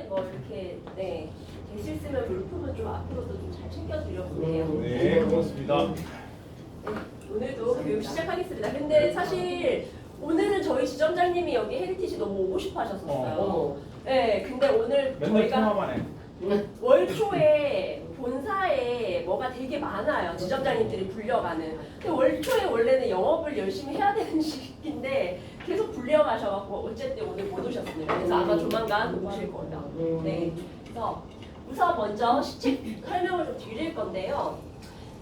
뭐 이렇게 될 수 있으면 물품은 좀 앞으로도 좀 잘 챙겨드려볼게요. 네, 고맙습니다. 오늘도 교육 시작하겠습니다. 근데 사실 오늘은 저희 지점장님이 여기 헤리티지 너무 오고 싶어 하셨었어요. 네, 근데 오늘 맨날 저희가 통화만 해. 월초에 본사에 뭐가 되게 많아요. 지점장님들이 불려가는. 근데 월초에 원래는 영업을 열심히 해야 되는 시기인데 계속 불려가셔갖고 어쨌든 오늘 못 오셨습니다. 그래서 아마 조만간 오실 거예요. 네, 그래서 우선 먼저 시책 설명을 좀 드릴 건데요.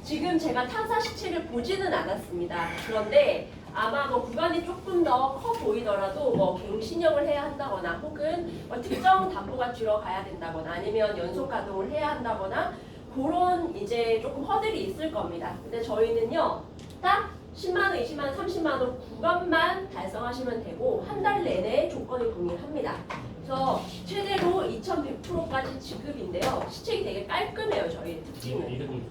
지금 제가 타사 시책을 보지는 않았습니다. 그런데 아마 뭐 구간이 조금 더 커 보이더라도 뭐 갱신형을 해야 한다거나 혹은 뭐 특정 담보가 들어가야 된다거나 아니면 연속 가동을 해야 한다거나 그런 이제 조금 허들이 있을 겁니다. 근데 저희는요 딱 10만 원, 20만 원, 30만 원 구간만 달성하시면 되고 한 달 내내 조건이 동일합니다. 그래서 최대로 2,100%까지 지급인데요. 시책이 되게 깔끔해요. 저희 특징은.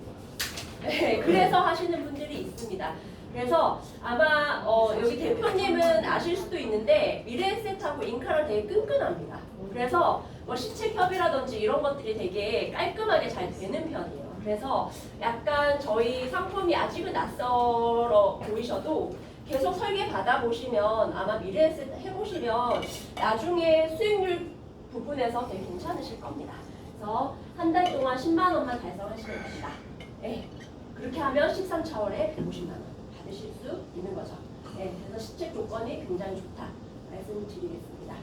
네, 그래서 하시는 분들이 있습니다. 그래서 아마 여기 대표님은 아실 수도 있는데 미래에셋하고 인카랑 되게 끈끈합니다. 그래서 뭐 시책 협의라든지 이런 것들이 되게 깔끔하게 잘 되는 편이에요. 그래서 약간 저희 상품이 아직은 낯설어 보이셔도 계속 설계 받아보시면 아마 미래에셋 해보시면 나중에 수익률 부분에서 되게 괜찮으실 겁니다. 그래서 한 달 동안 10만 원만 달성하시면 됩니다. 네, 그렇게 하면 13차월에 150만 원 받으실 수 있는 거죠. 네, 그래서 시책 조건이 굉장히 좋다 말씀드리겠습니다.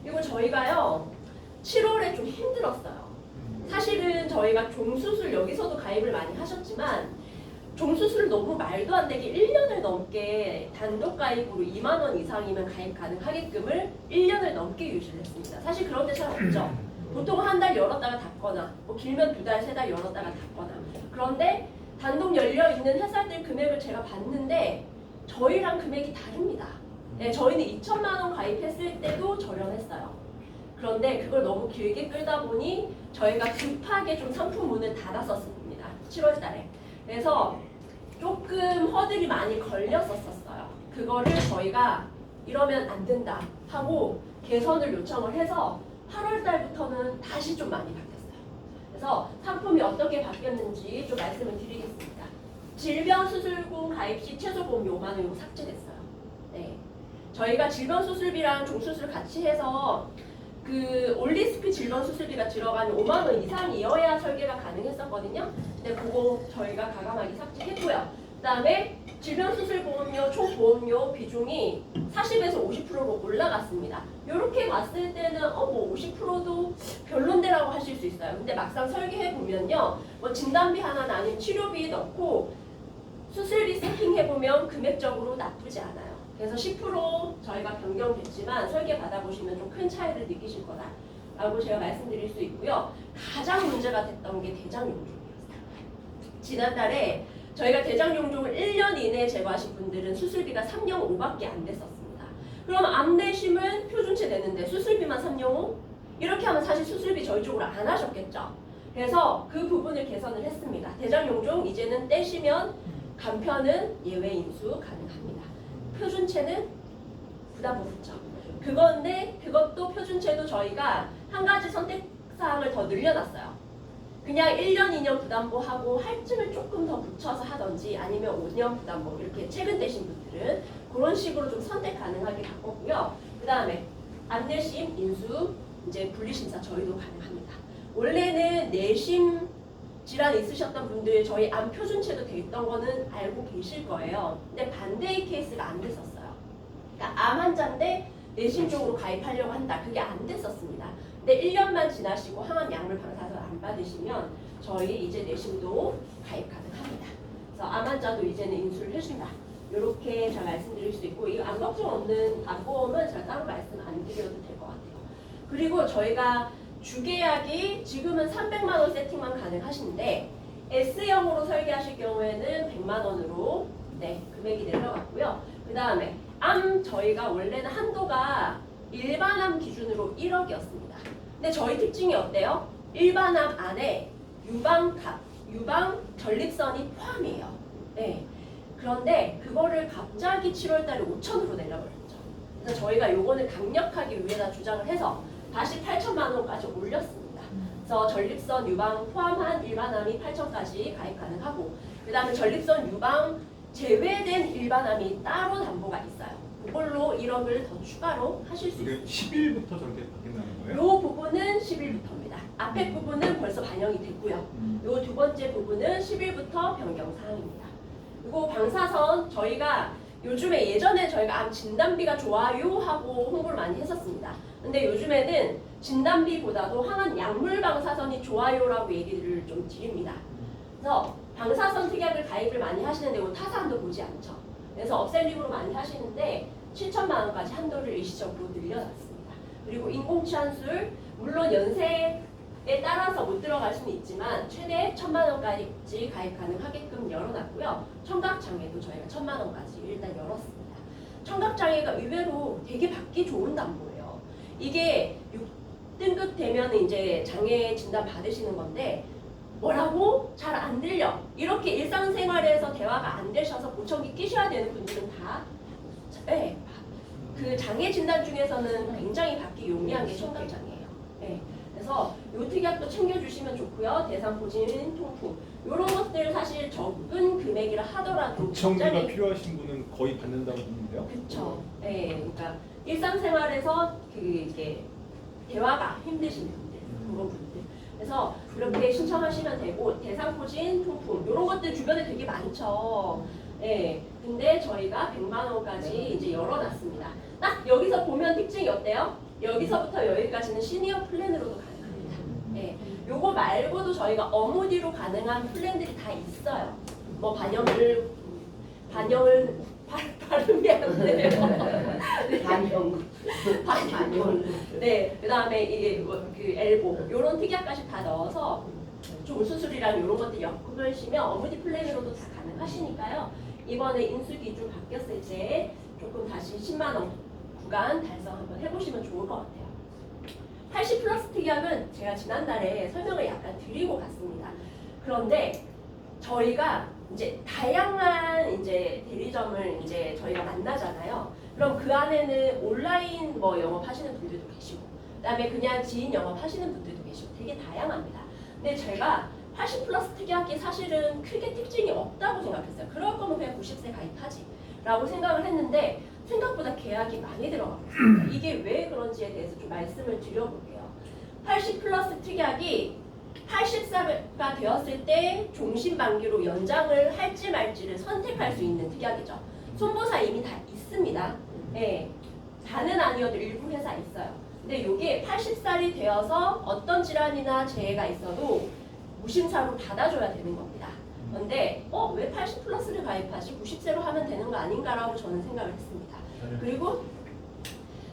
그리고 저희가요 7월에 좀 힘들었어요. 사실은 저희가 종수술 여기서도 가입을 많이 하셨지만 종수술 너무 말도 안 되게 1년을 넘게 단독 가입으로 2만 원 이상이면 가입 가능하게끔을 1년을 넘게 유지를 했습니다. 사실 그런 데 잘 없죠. 보통 한 달 열었다가 닫거나 뭐 길면 2달, 3달 열었다가 닫거나 그런데 단독 열려있는 회사들 금액을 제가 봤는데 저희랑 금액이 다릅니다. 네, 저희는 2천만 원 가입했을 때도 저렴했어요. 그런데 그걸 너무 길게 끌다 보니 저희가 급하게 좀 상품문을 닫았었습니다. 7월 달에. 그래서 조금 허들이 많이 걸렸었어요. 그거를 저희가 이러면 안 된다 하고 개선을 요청을 해서 8월 달부터는 다시 좀 많이 바뀌었어요. 그래서 상품이 어떻게 바뀌었는지 좀 말씀을 드리겠습니다. 질병수술금 가입 시 최소 보험료 5만 원 이거 삭제됐어요. 네. 저희가 질병수술비랑 종수술 같이 해서 그 올리스크 질병수술비가 들어가는 5만 원 이상이어야 설계가 가능했었거든요. 근데 그거 저희가 과감하게 삭제했고요. 그 다음에 질병수술보험료 총 보험료 비중이 40에서 50%로 올라갔습니다. 이렇게 봤을 때는 뭐 50%도 별론데라고 하실 수 있어요. 근데 막상 설계해 보면요, 뭐 진단비 하나 아니면 치료비 넣고 수술비 세팅해 보면 금액적으로 나쁘지 않아요. 그래서 10% 저희가 변경됐지만 설계 받아보시면 좀 큰 차이를 느끼실 거다라고 제가 말씀드릴 수 있고요. 가장 문제가 됐던 게 대장용종이었어요. 지난달에 저희가 대장용종을 1년 이내에 제거하신 분들은 수술비가 305밖에 안 됐었습니다. 그럼 암내심은 표준체 되는데 수술비만 305? 이렇게 하면 사실 수술비 저희 쪽으로 안 하셨겠죠. 그래서 그 부분을 개선을 했습니다. 대장용종 이제는 떼시면 간편은 예외 인수 가능합니다. 표준체는 부담 없죠. 그건데 그것도 표준체도 저희가 한 가지 선택사항을 더 늘려놨어요. 그냥 1년, 2년 부담보하고 할증을 조금 더 붙여서 하던지 아니면 5년 부담보 이렇게 최근 떼신 분들은 그런 식으로 좀 선택 가능하게 바꿨고요. 그 다음에 안내심, 인수, 이제 분리심사 저희도 가능합니다. 원래는 내심 질환 있으셨던 분들 저희 암 표준체도 돼 있던 거는 알고 계실 거예요. 근데 반대의 케이스가 안 됐었어요. 그러니까 암 환자인데 내심 쪽으로 가입하려고 한다. 그게 안 됐었습니다. 근데 1년만 지나시고 항암 약물 방사선 안 받으시면 저희 이제 내심도 가입 가능합니다. 그래서 암 환자도 이제는 인수를 해준다. 이렇게 제가 말씀드릴 수 있고 이거 암 걱정 없는 암보험은 제가 따로 말씀 안 드려도 될 것 같아요. 그리고 저희가 주계약이 지금은 300만 원 세팅만 가능하신데 S형으로 설계하실 경우에는 100만 원으로 금액이 내려갔고요. 그 다음에 암 저희가 원래는 한도가 일반암 기준으로 1억이었습니다. 근데 저희 특징이 어때요? 일반암 안에 유방 전립선이 포함이에요. 네. 그런데 그거를 갑자기 7월달에 5천으로 내려버렸죠. 그래서 저희가 요거는 강력하게 위에다 주장을 해서 다시 8천만 원까지 올렸습니다. 그래서 전립선 유방 포함한 일반암이 8천까지 가입 가능하고, 그 다음에 전립선 유방 제외된 일반암이 따로 담보가 있어요. 그걸로 1억을 더 추가로 하실 수 있습니다. 10일부터 저렇게 바뀐다는 거예요? 요 부분은 10일부터입니다. 앞에 부분은 벌써 반영이 됐고요. 요 두 번째 부분은 10일부터 변경 사항입니다. 그리고 방사선 저희가 요즘에 예전에 저희가 암 진단비가 좋아요 하고 홍보를 많이 했었습니다. 근데 요즘에는 진단비보다도 항암 약물 방사선이 좋아요라고 얘기를 좀 드립니다. 그래서 방사선 특약을 가입을 많이 하시는데 요 타사함도 보지 않죠. 그래서 업셀링으로 많이 하시는데 7천만 원까지 한도를 일시적으로 늘려놨습니다. 그리고 인공치환술 물론 연세에 따라서 못 들어갈 수는 있지만 최대 1,000만 원까지 가입 가능하게끔 열어놨고요. 청각장애도 저희가 1,000만 원까지 일단 열었습니다. 청각장애가 의외로 되게 받기 좋은 담보예요. 이게 6등급 되면 이제 장애 진단 받으시는 건데 뭐라고? 잘 안 들려. 이렇게 일상생활에서 대화가 안 되셔서 보청기 끼셔야 되는 분들은 다 네, 그 장애 진단 중에서는 굉장히 받기 용이한 게 청각장애예요. 네. 그래서 요 특약도 챙겨주시면 좋고요. 대상포진, 통풍 이런 것들 사실 적은 금액이라 하더라도 보청기가 필요하신 분은 거의 받는다고 보는데요? 그렇죠. 네, 그러니까 일상생활에서 이게 대화가 힘드신 분들, 그런 분들. 그래서 그렇게 신청하시면 되고 대상포진, 통풍 이런 것들 주변에 되게 많죠. 네, 근데 저희가 100만 원까지 이제 열어놨습니다. 딱 여기서 보면 특징이 어때요? 여기서부터 여기까지는 시니어 플랜으로도 가능합니다. 네, 요거 말고도 저희가 어무디로 가능한 플랜들이 다 있어요. 뭐 반영을 발음이 안 돼요. 반영. 네, 그다음에 이게 그 엘보 요런 특약까지 다 넣어서 종수술이랑 이런 것들 엮으시면 어무디 플랜으로도 다 가능하시니까요. 이번에 인수 기준 바뀌었을 때 조금 다시 10만 원 구간 달성 한번 해보시면 좋을 것 같아요. 80 플러스 특약은 제가 지난달에 설명을 약간 드리고 갔습니다. 그런데 저희가 이제 다양한 이제 대리점을 이제 저희가 만나잖아요. 그럼 그 안에는 온라인 뭐 영업하시는 분들도 계시고, 그다음에 그냥 지인 영업하시는 분들도 계시고 되게 다양합니다. 근데 제가 80 플러스 특약이 사실은 크게 특징이 없다고 생각했어요. 그럴 거면 그냥 90세 가입하지 라고 생각을 했는데 생각보다 계약이 많이 들어가고 있습니다. 이게 왜 그런지에 대해서 좀 말씀을 드려볼게요. 80 플러스 특약이 80세가 되었을 때 종신 만기로 연장을 할지 말지를 선택할 수 있는 특약이죠. 손보사 이미 다 있습니다. 네, 다는 아니어도 일부 회사 있어요. 근데 이게 80살이 되어서 어떤 질환이나 재해가 있어도 무심사로 받아줘야 되는 겁니다. 그런데 왜 80 플러스를 가입하지? 90세로 하면 되는 거 아닌가라고 저는 생각을 했습니다. 그리고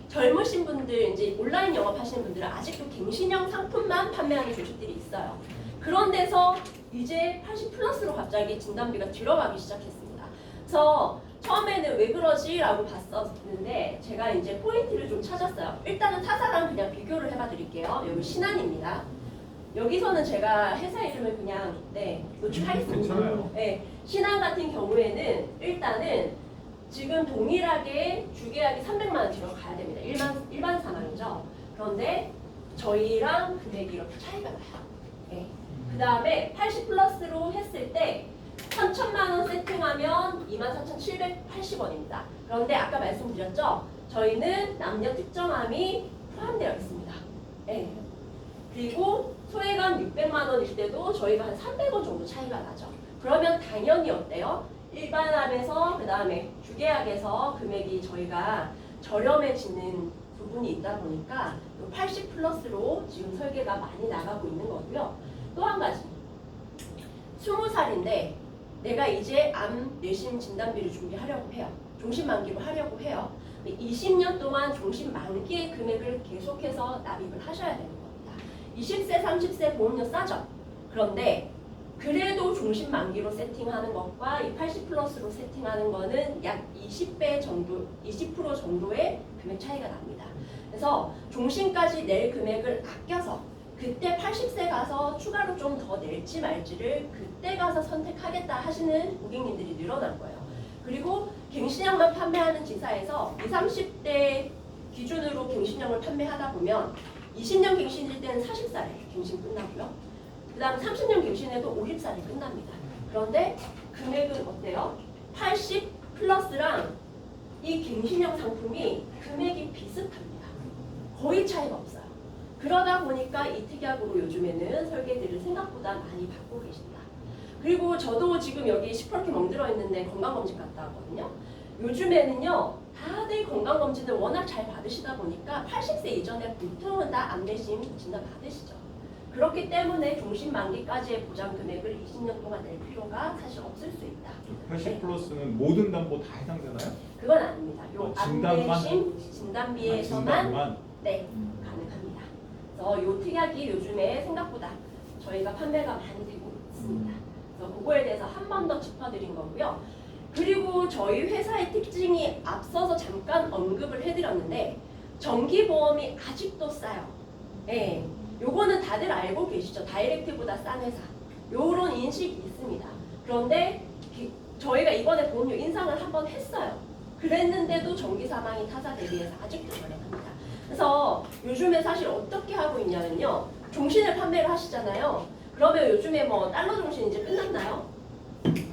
젊으신 분들, 이제 온라인 영업하시는 분들은 아직도 갱신형 상품만 판매하는 조직들이 있어요. 그런 데서 이제 80 플러스로 갑자기 진단비가 들어가기 시작했습니다. 그래서 처음에는 왜 그러지? 라고 봤었는데 제가 이제 포인트를 좀 찾았어요. 일단은 타사랑 그냥 비교를 해봐 드릴게요. 여기 신한입니다. 여기서는 제가 회사 이름을 그냥 노출하겠습니다. 네, 신한 같은 경우에는 일단은 지금 동일하게 주계약이 300만 원 들어가야 됩니다. 일반 사망이죠. 그런데 저희랑 금액이 이렇게 차이가 나요. 네. 그 다음에 80 플러스로 했을 때 3,000만 원 세팅하면 24,780원입니다. 그런데 아까 말씀드렸죠? 저희는 남녀 특정암이 포함되어 있습니다. 네. 그리고 소액암 600만 원일 때도 저희가 한 300원 정도 차이가 나죠. 그러면 당연히 어때요? 일반암에서 그 다음에 주계약에서 금액이 저희가 저렴해지는 부분이 있다 보니까 80 플러스로 지금 설계가 많이 나가고 있는 거고요. 또 한 가지 20살인데 내가 이제 암 뇌심 진단비를 준비하려고 해요. 종신 만기로 하려고 해요. 20년 동안 종신 만기의 금액을 계속해서 납입을 하셔야 되는 겁니다. 20세, 30세 보험료 싸죠? 그런데 그래도 종신 만기로 세팅하는 것과 이 80 플러스로 세팅하는 거는 약 20배 정도, 20% 정도의 금액 차이가 납니다. 그래서 종신까지 낼 금액을 아껴서 그때 80세 가서 추가로 좀 더 낼지 말지를 그때 가서 선택하겠다 하시는 고객님들이 늘어난 거예요. 그리고 갱신형만 판매하는 지사에서 20, 30대 기준으로 갱신형을 판매하다 보면 20년 갱신일 때는 40살에 갱신 끝나고요. 그 다음 30년 갱신에도 50살에 끝납니다. 그런데 금액은 어때요? 80 플러스랑 이 갱신형 상품이 금액이 비슷합니다. 거의 차이가 없어요. 그러다 보니까 이 특약으로 요즘에는 설계들을 생각보다 많이 받고 계신다. 그리고 저도 지금 여기 시퍼렇게 멍들어 있는데 건강검진 갔다 왔거든요. 요즘에는요, 다들 건강검진을 워낙 잘 받으시다 보니까 80세 이전에 보통은 다 안내심 진단 받으시죠. 그렇기 때문에 종신 만기까지의 보장 금액을 20년 동안 낼 필요가 사실 없을 수 있다. 80 플러스는 모든 담보 다 해당되나요? 그건 아닙니다. 요 진단만? 안내심 진단비에서만 진단만? 네, 가능합니다. 그래서 요 특약이 요즘에 생각보다 저희가 판매가 많이 되고 있습니다. 그래서 그거에 대해서 한 번 더 짚어드린 거고요. 그리고 저희 회사의 특징이 앞서서 잠깐 언급을 해드렸는데 정기보험이 아직도 싸요. 예, 요거는 다들 알고 계시죠? 다이렉트보다 싼 회사. 요런 인식이 있습니다. 그런데 저희가 이번에 보험료 인상을 한번 했어요. 그랬는데도 정기 사망이 타사 대비해서 아직도 저렴합니다. 그래서 요즘에 사실 어떻게 하고 있냐면요. 종신을 판매를 하시잖아요. 그러면 요즘에 뭐 달러 종신 이제 끝났나요?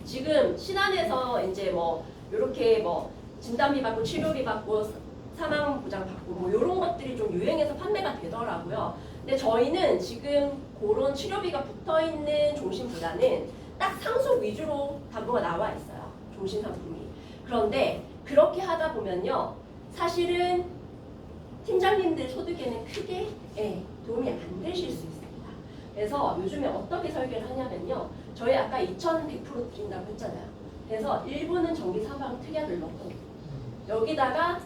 지금 신한에서 이제 뭐 이렇게 뭐 진단비 받고 치료비 받고 사망 보장 받고 뭐 이런 것들이 좀 유행해서 판매가 되더라고요. 근데 저희는 지금 그런 치료비가 붙어 있는 종신보다는 딱 상속 위주로 담보가 나와 있어요. 종신 상품이. 그런데 그렇게 하다 보면요, 사실은 팀장님들 소득에는 크게 도움이 안 되실 수 있습니다. 그래서 요즘에 어떻게 설계를 하냐면요, 저희 아까 2,100% 드린다고 했잖아요. 그래서 일부는 정기 사망 특약을 넣고 여기다가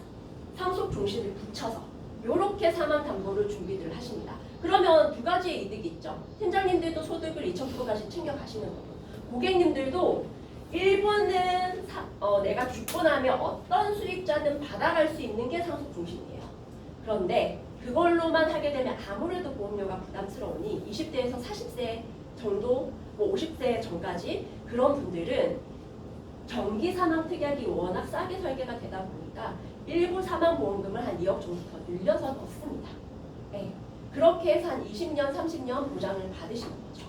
상속 종신을 붙여서 이렇게 사망 담보를 준비를 하십니다. 그러면 두 가지의 이득이 있죠. 팀장님들도 소득을 2,000%까지 챙겨 가시는 거고, 고객님들도 일부는 내가 죽고 나면 어떤 수익자든 받아갈 수 있는 게 상속 종신이에요. 그런데 그걸로만 하게 되면 아무래도 보험료가 부담스러우니 20대에서 40세 정도, 뭐 50세 전까지 그런 분들은 정기 사망 특약이 워낙 싸게 설계가 되다 보니까 일부 사망 보험금을 한 2억 정도 더 늘려서 넣습니다. 네. 그렇게 해서 한 20년, 30년 보장을 받으시는 거죠.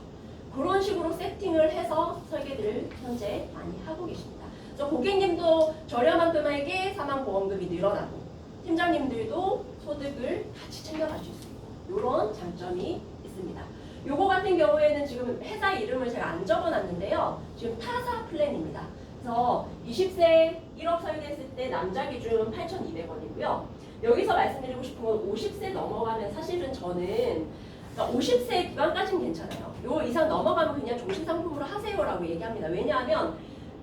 그런 식으로 세팅을 해서 설계들을 현재 많이 하고 계십니다. 그래서 고객님도 저렴한 금액의 사망 보험금이 늘어나고 팀장님들도 소득을 같이 챙겨가실 수 있고 이런 장점이 있습니다. 요거 같은 경우에는 지금 회사 이름을 제가 안 적어놨는데요. 지금 타사 플랜입니다. 그래서 20세 1억 설계했을 때 남자 기준 8,200원이고요. 여기서 말씀드리고 싶은 건 50세 넘어가면 사실은 저는 그러니까 50세 구간까지는 괜찮아요. 요 이상 넘어가면 그냥 종신 상품으로 하세요라고 얘기합니다. 왜냐하면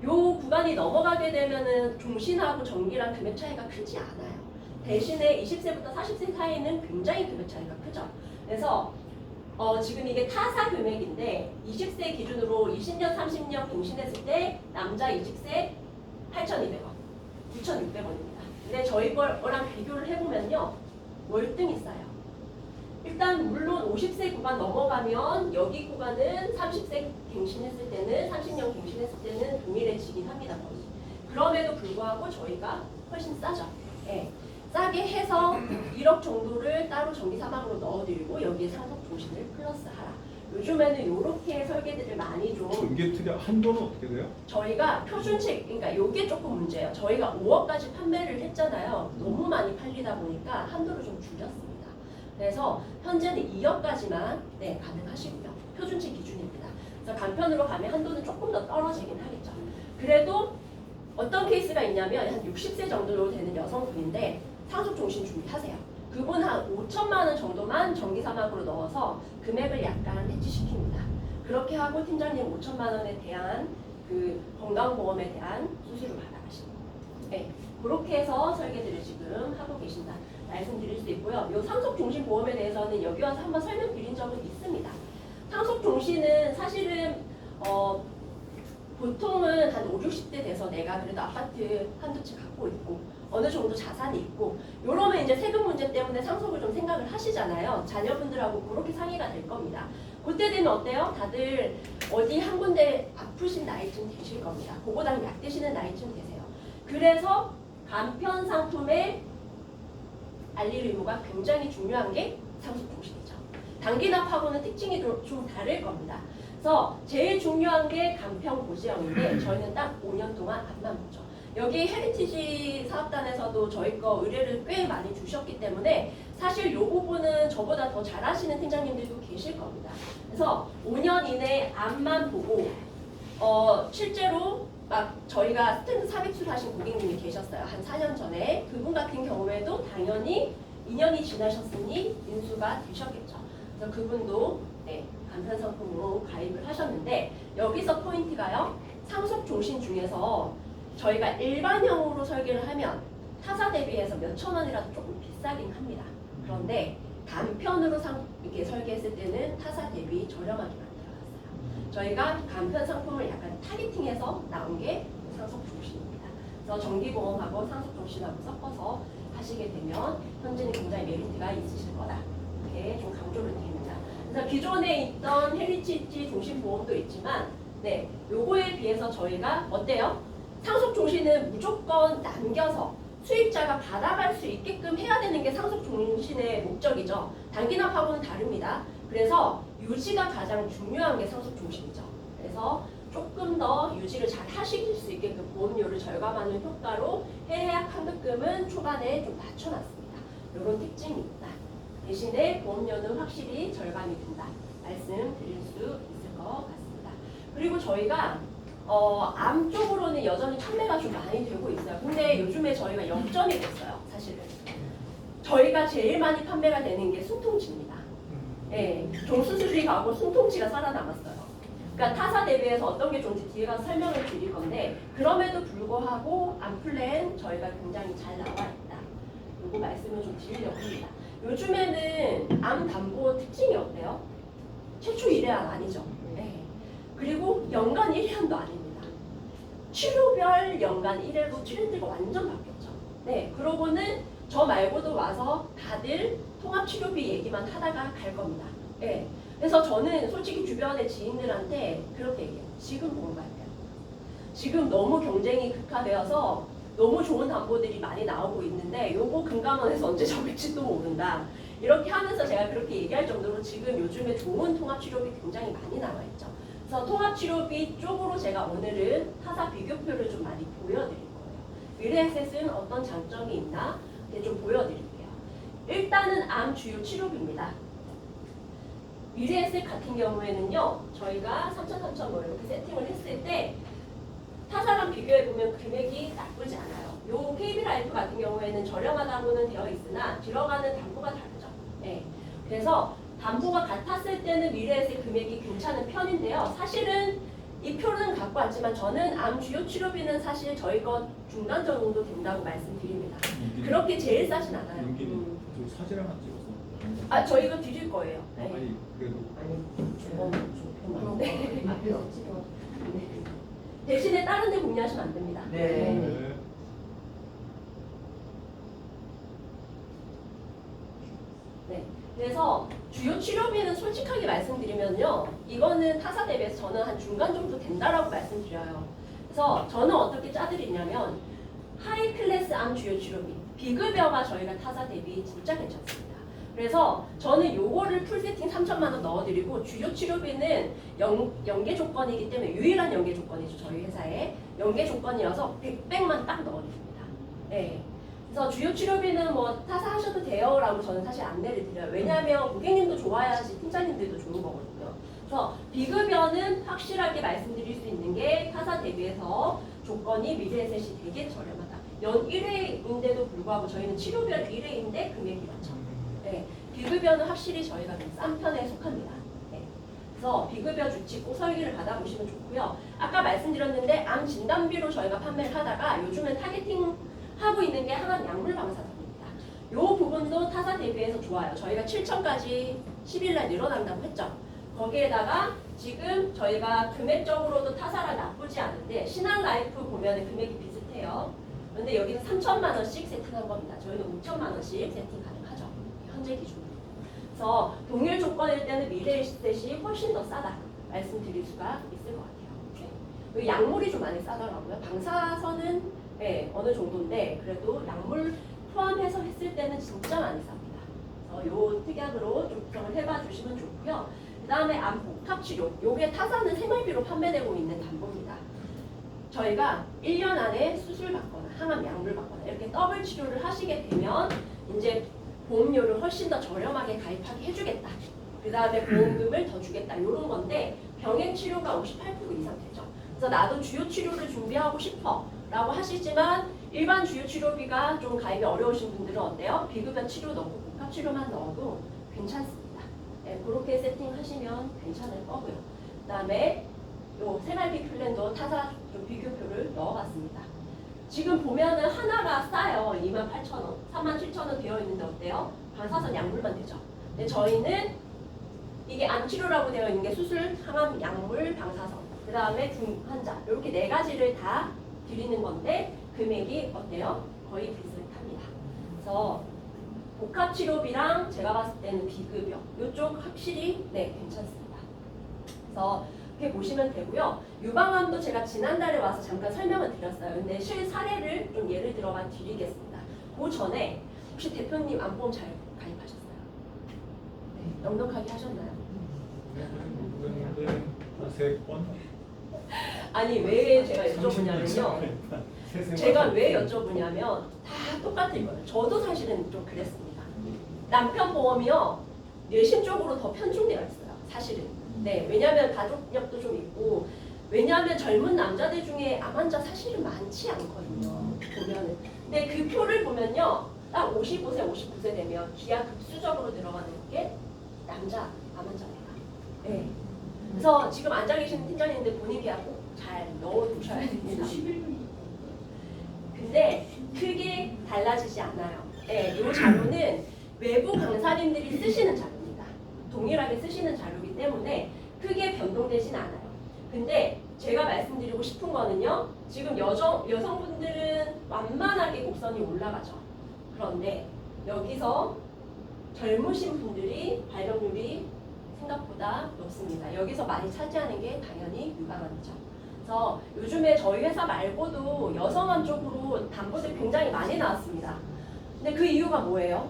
요 구간이 넘어가게 되면은 종신하고 정기랑 금액 차이가 크지 않아요. 대신에 20세부터 40세 사이는 굉장히 금액 차이가 크죠. 그래서 지금 이게 타사 금액인데 20세 기준으로 20년, 30년 갱신했을 때 남자 이직세 8,200원, 9,600원입니다. 근데 저희 거랑 비교를 해보면요, 월등히 싸요. 일단 물론 50세 구간 넘어가면 여기 구간은 30세 갱신했을 때는 30년 갱신했을 때는 동일해지긴 합니다. 거의. 그럼에도 불구하고 저희가 훨씬 싸죠. 네. 싸게 해서 1억 정도를 따로 정기 사망으로 넣어드리고 여기에 상속 종신을 플러스하라. 요즘에는 이렇게 설계들을 많이 좀 전기 특약 한도는 어떻게 돼요? 저희가 표준책, 그러니까 이게 조금 문제예요. 저희가 5억까지 판매를 했잖아요. 너무 많이 팔리다 보니까 한도를 좀 줄였습니다. 그래서 현재는 2억까지만 가능하시고요. 표준책 기준입니다. 그래서 간편으로 가면 한도는 조금 더 떨어지긴 하겠죠. 그래도 어떤 케이스가 있냐면 한 60세 정도로 되는 여성분인데 상속 종신 준비하세요. 그분 한 5천만 원 정도만 정기 사망으로 넣어서 금액을 약간 해지시킵니다. 그렇게 하고 팀장님 5천만 원에 대한 그 건강보험에 대한 수수료 받아가시는 거예요. 네, 그렇게 해서 설계들을 지금 하고 계신다 말씀드릴 수 있고요. 이 상속 종신 보험에 대해서는 여기 와서 한번 설명드린 적은 있습니다. 상속 종신은 사실은 보통은 한 5, 60대 돼서 내가 그래도 아파트 한두 채 갖고 있고 어느 정도 자산이 있고 이러면 이제 세금 문제 때문에 상속을 좀 생각을 하시잖아요. 자녀분들하고 그렇게 상의가 될 겁니다. 그때 되면 어때요? 다들 어디 한 군데 아프신 나이쯤 되실 겁니다. 그거당 약 드시는 나이쯤 되세요. 그래서 간편 상품의 알릴 의무가 굉장히 중요한 게 상속 종신이죠. 단기납하고는 특징이 좀 다를 겁니다. 그래서 제일 중요한 게 간편 고지형인데 저희는 딱 5년 동안 안만 보죠. 여기 헤리티지 사업단에서도 저희 거 의뢰를 꽤 많이 주셨기 때문에 사실 이 부분은 저보다 더 잘하시는 팀장님들도 계실 겁니다. 그래서 5년 이내 암만 보고 실제로 막 저희가 스탠드 400술 하신 고객님이 계셨어요. 한 4년 전에. 그분 같은 경우에도 당연히 2년이 지나셨으니 인수가 되셨겠죠. 그래서 그분도 간편 상품으로 가입을 하셨는데 여기서 포인트가요. 상속 종신 중에서 저희가 일반형으로 설계를 하면 타사 대비해서 몇천 원이라도 조금 비싸긴 합니다. 그런데 간편으로 이렇게 설계했을 때는 타사 대비 저렴하게 만들어놨어요. 저희가 간편 상품을 약간 타겟팅해서 나온 게 상속 종신입니다. 그래서 정기보험하고 상속 종신하고 섞어서 하시게 되면 현재는 굉장히 메리트가 있으실 거다. 이렇게 좀 강조를 드립니다. 그래서 기존에 있던 헤리티지 종신보험도 있지만 요거에 비해서 저희가 어때요? 상속 종신은 무조건 남겨서 수익자가 받아갈 수 있게끔 해야 되는 게 상속 종신의 목적이죠. 단기납하고는 다릅니다. 그래서 유지가 가장 중요한 게 상속 종신이죠. 그래서 조금 더 유지를 잘 하실 수 있게끔 보험료를 절감하는 효과로 해약 환급금은 초반에 좀 낮춰놨습니다. 이런 특징이 있다. 대신에 보험료는 확실히 절감이 된다. 말씀드릴 수 있을 것 같습니다. 그리고 저희가 암 쪽으로는 여전히 판매가 좀 많이 되고 있어요. 근데 요즘에 저희가 역전이 됐어요. 사실은. 저희가 제일 많이 판매가 되는 게 숨통치입니다. 종수술이 가고 숨통치가 살아남았어요. 그러니까 타사 대비해서 어떤 게 좋은지 뒤에 가서 설명을 드릴 건데 그럼에도 불구하고 암 플랜 저희가 굉장히 잘 나와 있다. 요거 말씀을 좀 드리려고 합니다. 요즘에는 암 담보 특징이 어때요? 최초 1회안 아니죠. 그리고 연간 1회안도 아닙니다. 치료별 연간 1회로 트렌드가 완전 바뀌었죠. 그러고는 저 말고도 와서 다들 통합치료비 얘기만 하다가 갈 겁니다. 그래서 저는 솔직히 주변의 지인들한테 그렇게 얘기해요. 지금 보험 갈게요. 지금 너무 경쟁이 극화되어서 너무 좋은 담보들이 많이 나오고 있는데 요거 금감원에서 언제 잡을지도 모른다. 이렇게 하면서 제가 그렇게 얘기할 정도로 지금 요즘에 좋은 통합치료비 굉장히 많이 나와 있죠. 그래서 통합치료비 쪽으로 제가 오늘은 타사 비교표를 좀 많이 보여드릴 거예요. 미래에셋은 어떤 장점이 있나 좀 보여드릴게요. 일단은 암 주요 치료비입니다. 미래에셋 같은 경우에는요. 저희가 3,000 뭐 이렇게 세팅을 했을 때 타사랑 비교해보면 금액이 나쁘지 않아요. 요 KB라이프 같은 경우에는 저렴하다고는 되어 있으나 들어가는 담보가 다르죠. 그래서 담보가 같았을 때는 미래에셋 금액이 괜찮은 편인데요. 사실은 이 표는 갖고 왔지만 저는 암 주요 치료비는 사실 저희 거 중간 정도 된다고 말씀드립니다. 그렇게 제일 싸진 않아요. 저 사진 하나 찍어서. 저 이거 드릴 거예요. 아니 그래도 대신에 다른 데 공유하시면 안 됩니다. 그래서 주요 치료비는 솔직하게 말씀드리면요. 이거는 타사 대비해서 저는 한 중간 정도 된다라고 말씀드려요. 그래서 저는 어떻게 짜드리냐면 하이 클래스 암 주요 치료비, 비급여가 저희가 타사 대비 진짜 괜찮습니다. 그래서 저는 요거를 풀 세팅 3천만 원 넣어드리고 주요 치료비는 연계 조건이기 때문에 유일한 연계 조건이죠. 저희 회사에 연계 조건이어서 100만 딱 넣어드립니다. 그래서 주요 치료비는 뭐 타사 하셔도 돼요 라고 저는 사실 안내를 드려요. 왜냐하면 고객님도 좋아야지 팀장님들도 좋은 거거든요. 그래서 비급여는 확실하게 말씀드릴 수 있는 게 타사 대비해서 조건이 미래에셋이 되게 저렴하다. 연 1회인데도 불구하고 저희는 치료별 1회인데 금액이 많죠. 비급여는 확실히 저희가 좀 싼 편에 속합니다. 그래서 비급여 주치 꼭 설계를 받아보시면 좋고요. 아까 말씀드렸는데 암 진단비로 저희가 판매를 하다가 요즘은 타겟팅 하고 있는 게 하나 약물방사선입니다. 이 부분도 타사 대비해서 좋아요. 저희가 7천까지 10일날 늘어난다고 했죠. 거기에다가 지금 저희가 금액적으로도 타사가 나쁘지 않은데 신한라이프 보면 금액이 비슷해요. 그런데 여기는 3천만 원씩 세팅한 겁니다. 저희는 5천만 원씩 세팅 가능하죠. 현재 기준으로. 그래서 동일 조건일 때는 미래에셋이 훨씬 더 싸다 말씀드릴 수가 있을 것 같아요. 약물이 좀 많이 싸더라고요. 방사선은 어느 정도인데 그래도 약물 포함해서 했을 때는 진짜 많이 쌉니다. 요 특약으로 좀 구성을 해봐 주시면 좋고요. 그 다음에 암 복합 치료. 요게 타사는 생활비로 판매되고 있는 담보입니다. 저희가 1년 안에 수술 받거나 항암 약물 받거나 이렇게 더블 치료를 하시게 되면 이제 보험료를 훨씬 더 저렴하게 가입하게 해주겠다. 그 다음에 보험금을 더 주겠다. 이런 건데 병행 치료가 58% 이상 되죠. 그래서 나도 주요 치료를 준비하고 싶어 라고 하시지만 일반 주요 치료비가 좀 가입이 어려우신 분들은 어때요? 비급여 치료 넣고 복합 치료만 넣어도 괜찮습니다. 네, 그렇게 세팅하시면 괜찮을 거고요. 그 다음에 요 생활비 플랜도 타사 좀 비교표를 넣어봤습니다. 지금 보면은 하나가 싸요. 28,000원, 37,000원 되어 있는데 어때요? 방사선 약물만 되죠. 근데 저희는 이게 암치료라고 되어 있는 게 수술, 항암, 약물, 방사선, 그 다음에 중환자 이렇게 네 가지를 다 드리는 건데 금액이 어때요? 거의 비슷합니다. 그래서 복합치료비랑 제가 봤을 때는 비급여 이쪽 확실히 네 괜찮습니다. 그래서 이렇게 보시면 되고요. 유방암도 제가 지난달에 와서 잠깐 설명을 드렸어요. 근데 실 사례를 좀 예를 들어만 드리겠습니다. 그 전에 혹시 대표님 암보험 잘 가입하셨어요? 네, 넉넉하게 하셨나요? 그런데 세 번. 아니 왜 제가 여쭤보냐면요. 제가 왜 여쭤보냐면 다 똑같을 거예요. 저도 사실은 좀 그랬습니다. 남편 보험이요. 뇌신 쪽으로 더 편중되어 있어요. 사실은. 네, 왜냐하면 가족력도 좀 있고 왜냐하면 젊은 남자들 중에 암 환자 사실은 많지 않거든요. 보면은. 근데 그 표를 보면요. 딱 55세, 59세 되면 기하 급수적으로 들어가는 게 남자 암 환자입니다. 네. 그래서 지금 앉아 계시는 팀장님들 본인 계약 꼭 잘 넣어두셔야 됩니다. 근데 크게 달라지지 않아요. 네, 이 자료는 외부 강사님들이 쓰시는 자료입니다. 동일하게 쓰시는 자료이기 때문에 크게 변동되진 않아요. 근데 제가 말씀드리고 싶은 거는요. 지금 여성분들은 완만하게 곡선이 올라가죠. 그런데 여기서 젊으신 분들이 발병률이 생각보다 높습니다. 여기서 많이 차지하는 게 당연히 유방암이죠. 그래서 요즘에 저희 회사 말고도 여성암 쪽으로 담보들이 굉장히 많이 나왔습니다. 근데 그 이유가 뭐예요?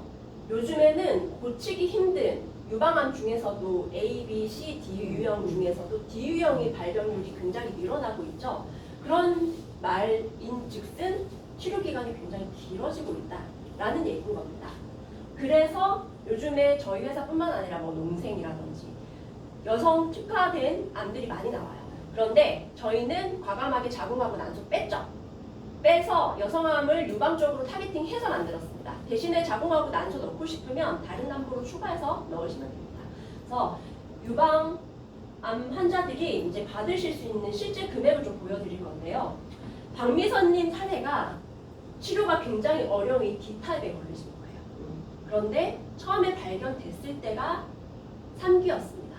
요즘에는 고치기 힘든 유방암 중에서도 A, B, C, D 유형 중에서도 D 유형의 발병률이 굉장히 늘어나고 있죠. 그런 말인즉슨 치료 기간이 굉장히 길어지고 있다라는 얘기인 겁니다. 그래서 요즘에 저희 회사뿐만 아니라 뭐 농생이라든지 여성 특화된 암들이 많이 나와요. 그런데 저희는 과감하게 자궁하고 난소 뺐죠. 빼서 여성암을 유방적으로 타겟팅해서 만들었습니다. 대신에 자궁하고 난소 넣고 싶으면 다른 담보로 추가해서 넣으시면 됩니다. 그래서 유방암 환자들이 이제 받으실 수 있는 실제 금액을 좀 보여드릴 건데요. 박미선님 사례가 치료가 굉장히 어려운 이 D타입에 걸리신 거예요. 그런데 처음에 발견됐을 때가 3기였습니다.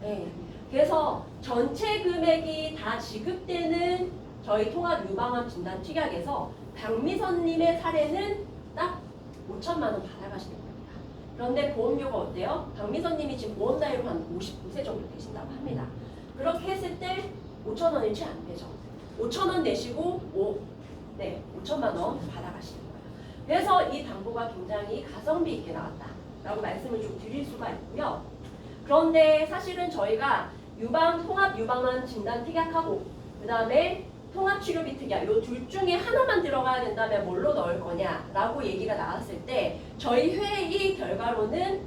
네. 그래서 전체 금액이 다 지급되는 저희 통합 유방암 진단 특약에서 박미선님의 사례는 딱 5천만 원 받아가시는 겁니다. 그런데 보험료가 어때요? 박미선님이 지금 보험 나이로 한 59세 정도 되신다고 합니다. 그렇게 했을 때 5천 원이 채 안 되죠. 5천 원 내시고 5천만 원 받아가시는 거예요. 그래서 이 담보가 굉장히 가성비 있게 나왔다라고 말씀을 좀 드릴 수가 있고요. 그런데 사실은 저희가 통합 유방암 진단 특약하고 그 다음에 통합치료비 특약 이 둘 중에 하나만 들어가야 된다면 뭘로 넣을 거냐라고 얘기가 나왔을 때 저희 회의 결과로는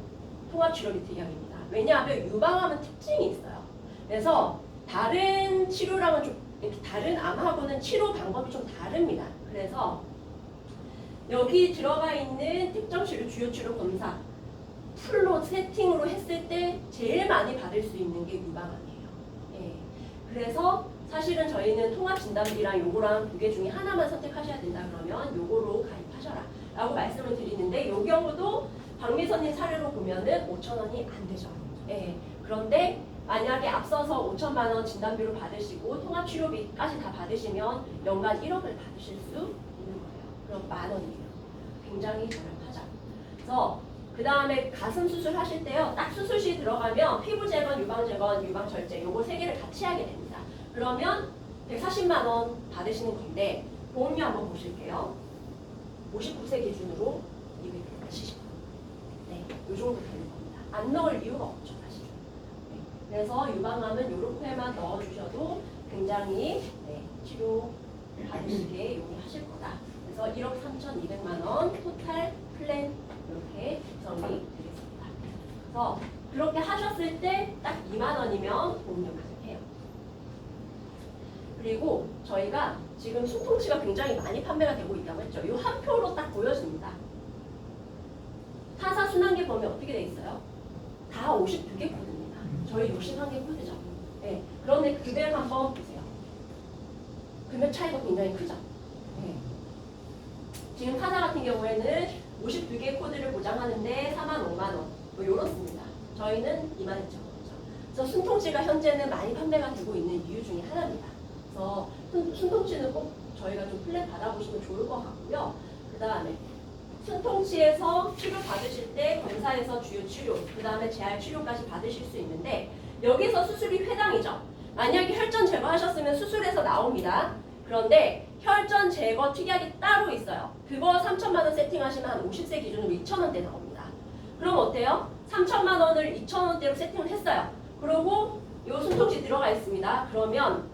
통합치료비 특약입니다. 왜냐하면 유방암은 특징이 있어요. 그래서 다른 치료랑은 좀 이렇게 다른 암하고는 치료 방법이 좀 다릅니다. 그래서 여기 들어가 있는 특정 치료, 주요 치료 검사 풀로 세팅으로 했을 때 제일 많이 받을 수 있는 게 유방암이에요. 예. 그래서 사실은 저희는 통합진단비랑 요거랑 두 개 중에 하나만 선택하셔야 된다 그러면 요거로 가입하셔라 라고 말씀을 드리는데 요 경우도 박미선님 사례로 보면은 5천 원이 안 되죠. 예. 그런데 만약에 앞서서 5천만 원 진단비로 받으시고 통합치료비까지 다 받으시면 연간 1억을 받으실 수 있는 거예요. 그럼 만 원이에요. 굉장히 저렴하죠. 그래서 그 다음에 가슴 수술 하실 때요. 딱 수술실 들어가면 피부 재건, 유방 재건, 유방 절제 요거 세 개를 같이 하게 됩니다. 그러면 140만 원 받으시는 건데 보험료 한번 보실게요. 59세 기준으로 270만 원. 네. 네, 이 정도 되는 겁니다. 안 넣을 이유가 없죠, 사실. 네, 그래서 유방암은 이렇게만 넣어주셔도 굉장히 네, 치료 받으시게 용이하실 거다. 그래서 1억 3,200만 원 토탈 플랜 이렇게 정리드리겠습니다. 그래서 그렇게 하셨을 때 딱 2만 원이면 보험료 가능해요. 그리고 저희가 지금 숨통치가 굉장히 많이 판매가 되고 있다고 했죠. 이 한 표로 딱 보여집니다. 타사 순환계 범위 어떻게 돼 있어요? 다 52개 코드입니다. 저희 61개 코드죠. 네. 그런데 금액 한번 보세요. 금액 차이가 굉장히 크죠. 네. 지금 타사 같은 경우에는 52개 코드를 보장하는데 4만 5만 원, 뭐 이렇습니다. 저희는 2만 2천 원이죠. 그래서 숨통치가 현재는 많이 판매가 되고 있는 이유 중에 하나입니다. 그래서 숨통치는 꼭 저희가 좀 플랜 받아보시면 좋을 것 같고요. 그 다음에 숨통치에서 치료 받으실 때 검사에서 주요 치료, 그 다음에 재활 치료까지 받으실 수 있는데 여기서 수술이 회당이죠. 만약에 혈전 제거하셨으면 수술에서 나옵니다. 그런데 혈전 제거 특약이 따로 있어요. 그거 3천만 원 세팅하시면 한 50세 기준으로 2천원대 나옵니다. 그럼 어때요? 3천만 원을 2천원대로 세팅을 했어요. 그리고 요 숨통치 들어가 있습니다. 그러면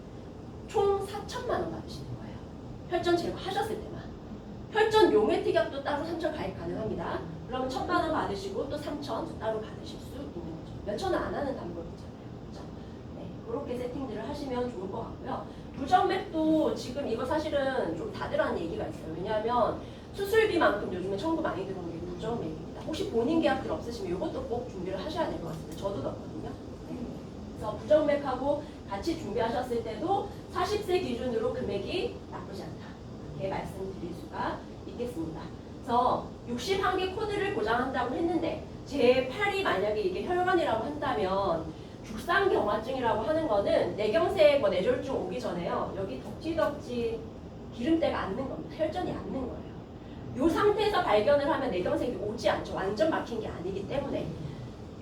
총 4천만 원 받으시는 거예요. 혈전 제거하셨을 때만. 혈전 용해 특약도 따로 3천 가입 가능합니다. 그러면 1,000만 원 받으시고 또 3천 따로 받으실 수 있는 거죠. 몇천 원 안 하는 담보이잖아요. 그렇죠? 네, 그렇게 세팅들을 하시면 좋을 것 같고요. 부정맥도 지금 이거 사실은 좀 다들 하는 얘기가 있어요. 왜냐하면 수술비만큼 요즘에 청구 많이 들어오는 게 부정맥입니다. 혹시 본인 계약들 없으시면 이것도 꼭 준비를 하셔야 될 것 같습니다. 저도 넣거든요. 네. 그래서 부정맥하고 같이 준비하셨을 때도 40세 기준으로 금액이 나쁘지 않다. 이렇게 말씀드릴 수가 있겠습니다. 그래서 61개 코드를 보장한다고 했는데 제 8이 만약에 이게 혈관이라고 한다면 죽상경화증이라고 하는 거는 뇌경색, 뇌졸중 오기 전에요. 여기 덕지덕지 기름때가 앉는 겁니다. 혈전이 앉는 거예요. 이 상태에서 발견을 하면 뇌경색이 오지 않죠. 완전 막힌 게 아니기 때문에.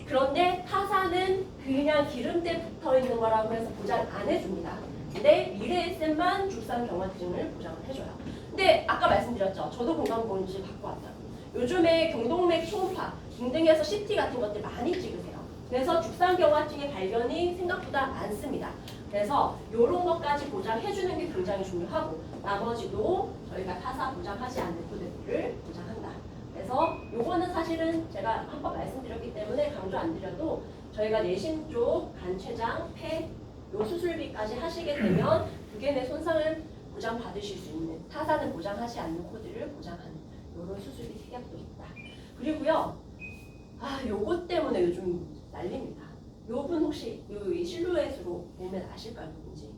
그런데 타사는 그냥 기름때 붙어 있는 거라고 해서 보장 안 해줍니다. 근데 미래에셋만 죽상경화증을 보장을 해줘요. 근데 아까 말씀드렸죠. 저도 건강보험지 갖고 왔다고. 요즘에 경동맥 초음파 등등해서 CT 같은 것들 많이 찍으세요. 그래서 죽상경화증의 발견이 생각보다 많습니다. 그래서 이런 것까지 보장해주는 게 굉장히 중요하고 나머지도 저희가 타사 보장하지 않는 코드들을 보장한다. 그래서 요거는 사실은 제가 한 번 말씀드렸기 때문에 강조 안 드려도 저희가 내심 쪽 간췌장, 폐, 요 수술비까지 하시게 되면 두개의 손상을 보장받으실 수 있는 타사는 보장하지 않는 코드를 보장하는 요런 수술비 특약도 있다. 그리고요. 요것 때문에 요즘 난립니다. 요분 혹시 이 실루엣으로 보면 아실까요? 누군지?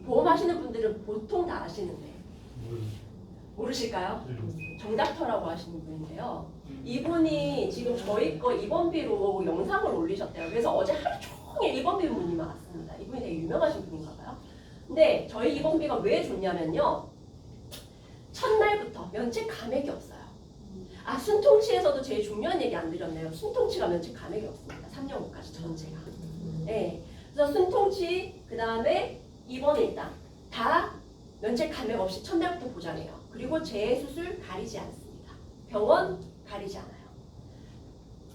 보험하시는 분들은 보통 다 아시는데 모르실까요? 정닥터라고 하시는 분인데요. 이분이 지금 저희 거 입원비로 영상을 올리셨대요. 그래서 어제 하루 종일 입원비 문의만 왔습니다. 이분이 되게 유명하신 분인가 봐요. 근데 저희 입원비가 왜 좋냐면요. 첫날부터 면책 감액이 없어요. 숨통치에서도 제일 중요한 얘기 안 드렸네요. 숨통치가 면책 감액이 없습니다. 3년 후까지 전체가. 네. 그래서 숨통치, 그 다음에 입원 일당 다 면책 감액 없이 첫날부터 보장해요. 그리고 재수술 가리지 않습니다. 병원 가리지 않아요.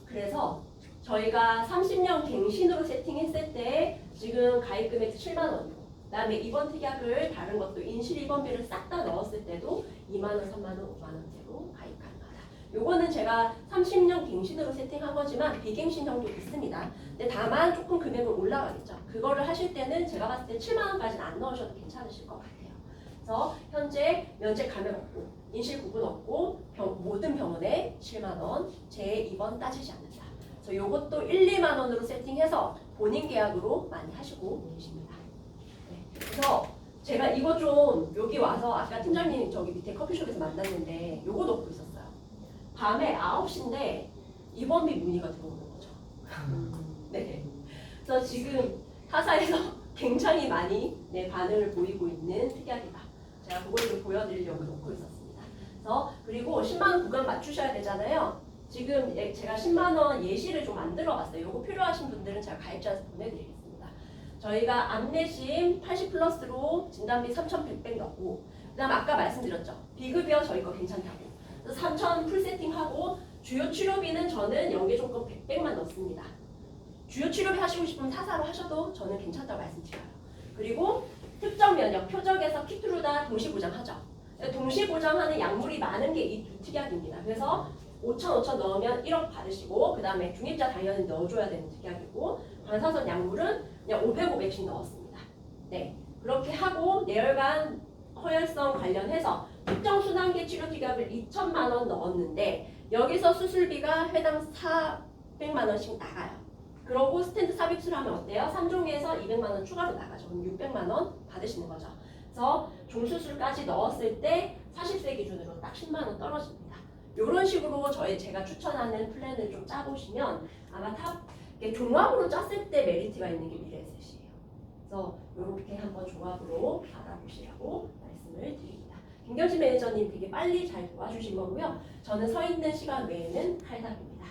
그래서 저희가 30년 갱신으로 세팅했을 때 지금 가입 금액 7만 원이고 그다음에 입원 특약을 다른 것도 인실 입원비를 싹 다 넣었을 때도 2만 원, 3만 원, 5만 원대로 가입 가능하다. 요거는 제가 30년 갱신으로 세팅한 거지만 비갱신형도 있습니다. 근데 다만 조금 금액은 올라가겠죠. 그거를 하실 때는 제가 봤을 때 7만 원까지는 안 넣으셔도 괜찮으실 것 같아요. 그래서 현재 면책 감액 없고 인실 구분 없고 모든 병원에 7만 원, 재입원 따지지 않는다. 그래서 요것도 1, 2만 원으로 세팅해서 본인 계약으로 많이 하시고 계십니다. 네. 그래서 제가 이거 좀 여기 와서 아까 팀장님 저기 밑에 커피숍에서 만났는데 요거 넣고 있었어요. 밤에 9시인데 입원비 문의가 들어오는 거죠. 네. 그래서 지금 타사에서 굉장히 많이 반응을 보이고 있는 특약이다. 제가 그걸 좀 보여드리려고 놓고 있었습니다. 그래서 그리고 10만 원 구간 맞추셔야 되잖아요. 지금 제가 10만 원 예시를 좀 만들어 봤어요. 요거 필요하신 분들은 제가 가입자에서 보내드리겠습니다. 저희가 암내심 80 플러스로 진단비 3,100 넣고 그다음 아까 말씀드렸죠. 비급여 저희 거 괜찮다고. 그래서 3,000 풀 세팅하고 주요 치료비는 저는 연계 조건 100만 넣습니다. 주요 치료비 하시고 싶으면 타사로 하셔도 저는 괜찮다고 말씀드려요. 그리고 특정 면역, 표적에서 키트루다 동시보장하죠. 동시보장하는 약물이 많은 게 이 두 특약입니다. 그래서 5천 넣으면 1억 받으시고 그 다음에 중입자 당연히 넣어줘야 되는 특약이고 방사선 약물은 그냥 500, 500씩 넣었습니다. 네, 그렇게 하고 뇌혈관 허혈성 관련해서 특정 순환계 치료 특약을 2천만 원 넣었는데 여기서 수술비가 회당 400만 원씩 나가요. 그러고 스텐트 삽입술 하면 어때요? 3종에서 200만 원 추가로 나가죠. 그럼 600만 원 받으시는 거죠. 그래서 종수술까지 넣었을 때 40세 기준으로 딱 10만 원 떨어집니다. 이런 식으로 제가 추천하는 플랜을 좀 짜보시면 아마 종합으로 짰을 때 메리트가 있는 게 미래에셋이에요. 그래서 이렇게 한번 종합으로 받아보시라고 말씀을 드립니다. 김경진 매니저님 되게 빨리 잘 도와주신 거고요. 저는 서 있는 시간 외에는 탈답입니다.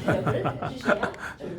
기억을 해주시면 좀